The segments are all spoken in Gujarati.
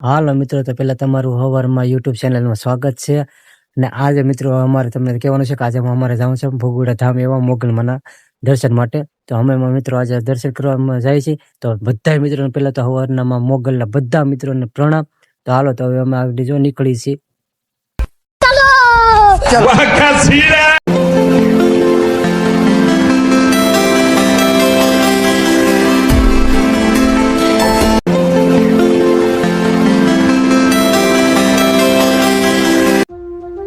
હાલો મિત્રો, તો પહેલા તમારું સવારમાં યુટ્યુબ ચેનલમાં સ્વાગત છે. અને આજે મિત્રો અમારે તમને કહેવાનું છે કે આજે અમારે જવું છે ભગુડા ધામ એવા મોગલમાના દર્શન માટે. તો અમે મિત્રો આજે દર્શન કરવામાં જાય છે. તો બધા મિત્રોને પહેલા તો સવારના મોગલના બધા મિત્રોને પ્રણામ. તો હાલો, તો હવે અમે આગળ જો નીકળી છીએ.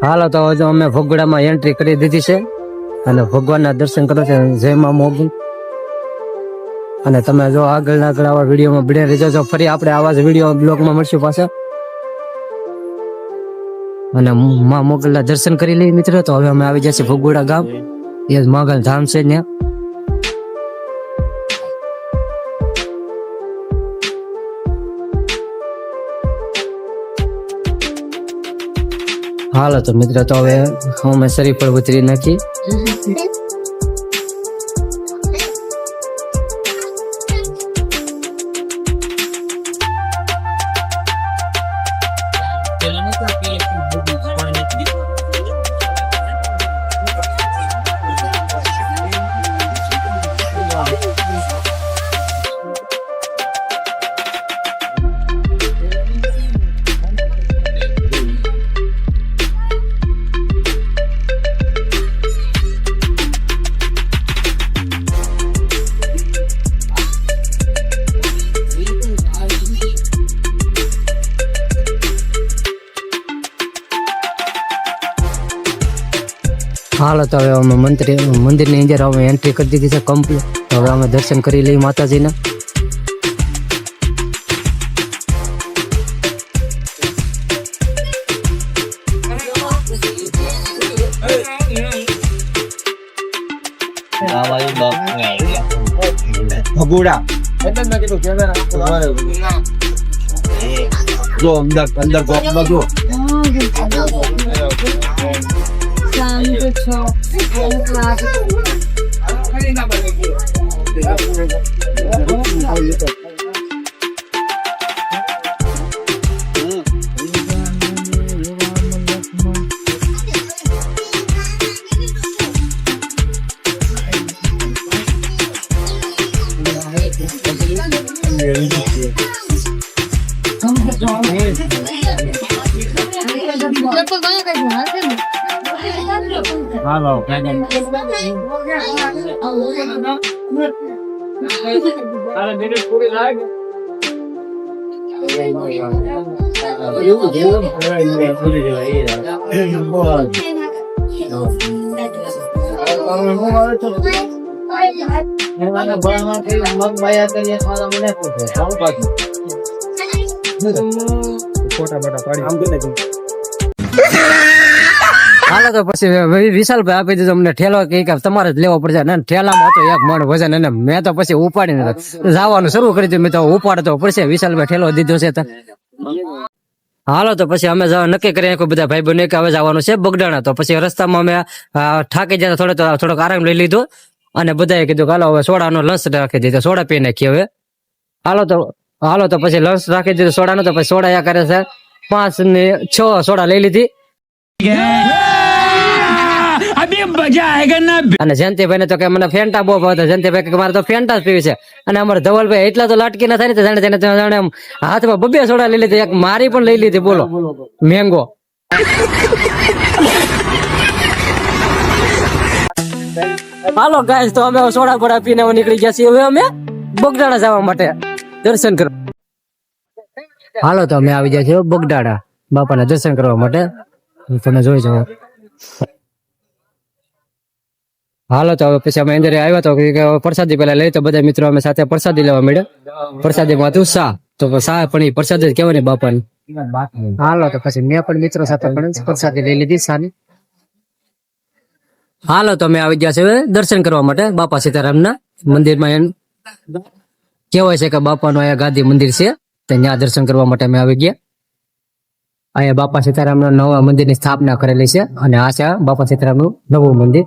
હાલો, તો હજુ અમે ભગોડામાં એન્ટ્રી કરી દીધી છે અને ભગવાનના દર્શન કરો છે. જય માં મોગલ. અને તમે જો આગળ આવા વિડીયોમાં બને રહેજો. જો ફરી આપણે આવા જ વિડીયો બ્લોગમાં મળશું પાછા. અને માં મોગલના દર્શન કરી લઈએ મિત્રો. તો હવે અમે આવી જશે ભગોડા ગામ. એ જ મોગલ ધામ છે ત્યાં. હાલો, તો મિત્રો તો હવે અમે શરીર પર ઉતરી નાખી. હાલો, તો હવે અમે મંદિરની અંદર અમે એન્ટ્રી કરી દીધી છે કમ્પ્લીટ. તો હવે અમે દર્શન કરી લઈએ માતાજીના. ભગોડા જો અંદર ગોપમાં જો હાલો, તો પછી વિશાલભાઈ આપી દીધો અમને ઠેલો કે તમારે જ લેવો પડશે. ને ઠેલામાં હતો એક મણ વજન. અને મેં તો પછી ઉપાડીને જવાનું શરૂ કરી દીધું. મેં તો ઉપાડતો પડશે. વિશાલભાઈ ઠેલો દીધો છે. હાલો, તો પછી અમે નક્કી કરી બધા ભાઈ બહેનો કે હવે જવાનું છે બગડાણા. તો પછી રસ્તામાં અમે થાકી જતા થોડોક આરામ લઈ લીધો. અને બધાએ કીધું કે હાલો હવે સોડાનો લંચ રાખી દીધો, સોડા પી નાખીએ હવે. હાલો તો પછી લંચ રાખી દીધું સોડાનો. તો પછી સોડા કરે છે 5 ને 6 સોડા લઈ લીધી. અને જયંતિભાઈ ને તો કે મને ફેન્ટા બહુ ભાવતા. જયંતિભાઈ કે મારે તો ફેન્ટા જ પીવી છે. અને અમારે ધવલભાઈ એટલા તો લાટકી ના થાય ને જાણે હાથમાં 2 સોડા લઈ લીધી. એક મારી પણ લઈ લીધી. બોલો, મેંગો. હાલો ગાઈસ, તો અમે સોડા બોડા પીને નીકળી ગયા છીએ. હવે અમે બગડાણા જવા માટે દર્શન કરવા. હાલો, તો અમે આવી ગયા છીએ બગડાણા બાપાના દર્શન કરવા માટે. તમે જોઈ જાઓ. હાલો, તો પછી અમે અંદર આવ્યા. તો પ્રસાદી પેલા લઈ. તો બધા મિત્રો અમે સાથે પ્રસાદી લેવા મળ્યા. પ્રસાદીમાં હતું શાહ. તો શાહ પણ એ પ્રસાદ જ કહેવાય ને બાપાની. હાલો, તો પછી મેં પણ મિત્રો સાથે પ્રસાદી લઈ લીધી શાહની. હાલો, તો અમે આવી ગયા છે દર્શન કરવા માટે બાપા સીતારામના મંદિરમાં. કહેવાય છે કે બાપાનું અહીંયા ગાદી મંદિર છે. ત્યાં દર્શન કરવા માટે અમે આવી ગયા. અહીંયા બાપા સીતારામના નવા મંદિરની સ્થાપના કરેલી છે. અને આ છે બાપા સીતારામનું નવું મંદિર.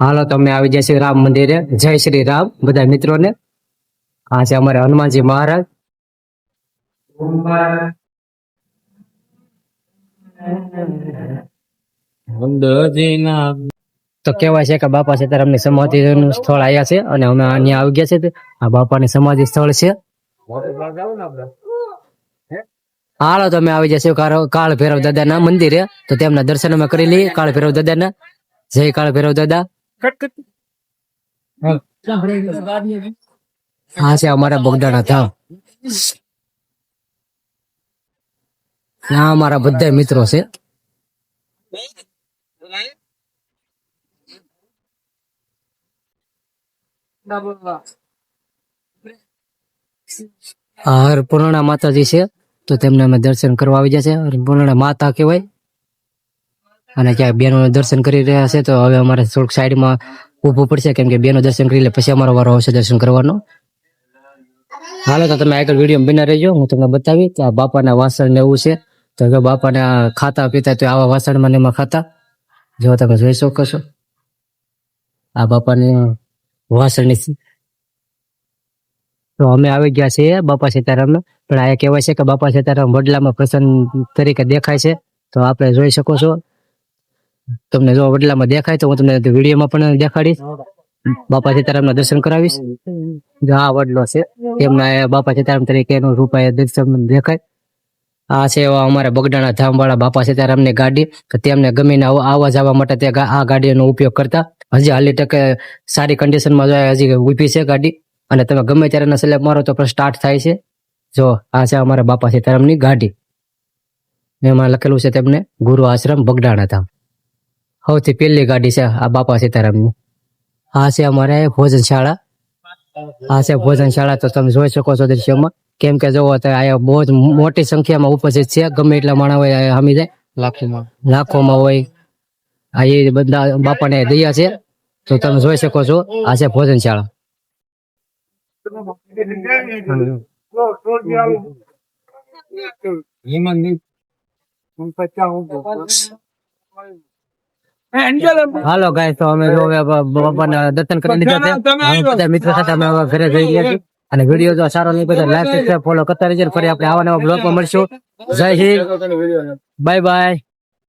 હાલો, તમે આવી જાય છે રામ મંદિરે. જય શ્રી રામ બધા મિત્રોને. આ છે અમારે હનુમાનજી મહારાજ. તો કહેવાય છે કે બાપા સીતારામની સમાધિનું સ્થળ આયા છે અને અમે અહીંયા આવી ગયા છે. આ બાપાની સમાધિ સ્થળ છે. હાલો તમે આવી જશો કાળ ભૈરવ દાદાના મંદિરે, તો તેમના દર્શન અમે કરી લઈએ. કાળ ભૈરવ દાદાના જય કાળ ભૈરવ દાદા. હા છે અમારા બગદાણા ધામ. આ અમારા બધા મિત્રો છે. આ હરપૂર્ણા માતાજી છે, તો તેમને અમે દર્શન કરવા આવી ગયા છે. હરપૂર્ણા માતા કહેવાય. અને ક્યાંક બેનો દર્શન કરી રહ્યા છે, તો હવે અમારે થોડુંક સાઈડમાં ઊભું પડશે, કેમ કે બેનો દર્શન કરી લે પછી અમારો વારો આવશે દર્શન કરવાનો. હાલો તો તમે આગળ વિડીયો બના રહેજો, હું તમને બતાવી કે આ બાપાના વાસણ ને એવું છે. તો જો બાપાને ખાતા પીતા તો આવા વાસણમાં ને એમાં ખાતા, જો તમે જોઈ શકો છો આ બાપાની વાસણની. તો અમે આવી ગયા છીએ બાપા સીતારામ, પણ આ કહેવાય છે કે બાપા સીતારામ વડલામાં પ્રસન્ન તરીકે દેખાય છે. તો આપણે જોઈ શકો છો, તમને જો વડલામાં દેખાય તો હું તમને વિડીયોમાં પણ દેખાડીશ. બાપા સીતારામના દર્શન કરાવીશ. જો આ વડલો છે, તેમના બાપા સીતારામ તરીકે એનું રૂપાય દર્શન દેખાય. આ છે અમારા બગડાણા ધામ વાળા બાપા સીતારામની ગાડી, કે તેમને ગમીને આવવા જવા માટે તે આ ગાડીનો ઉપયોગ કરતા. હજી હાલી ટકે સારી કન્ડિશનમાં હજી ઊભી છે ગાડી, અને તમે ગમે ત્યારે સ્લેપ મારો તો પણ સ્ટાર્ટ થાય છે. જો આ છે અમારા બાપા સીતારામની ગાડી, એમાં લખેલું છે તેમને ગુરુ આશ્રમ બગડાણા ધામ. સૌથી પહેલી ગાડી છે આ બાપા સીતારામની. આ છે અમારે ભોજનશાળા. આ છે ભોજનશાળા, તો તમે જોઈ શકો છો દ્રશ્યમાં. કેમ કે જોવો તો અહીંયા બહુ જ મોટી સંખ્યામાં ઉપસ્થિત છે. ગમે એટલા માણસ હોય હમી જાય, લાખોમાં હોય. આ એ બધા બાપાને દયા છે, તો તમે જોઈ શકો છો. આ છે ભોજનશાળા. હાલો ગાય, તો અમે જો હવે બાપાના દર્શન કરી લીધા છે. હવે બધા મિત્રો સાથે અમે હવે ઘરે જઈ ગયા છીએ. અને વિડીયો જો સારો નહીં બધા લાઈક સબસ્ક્રાઇબ ફોલો કરતા રહેજો. ફરી આપણે આવા નવા બ્લોગમાં મળશું. જય હિન્દ, બાય બાય.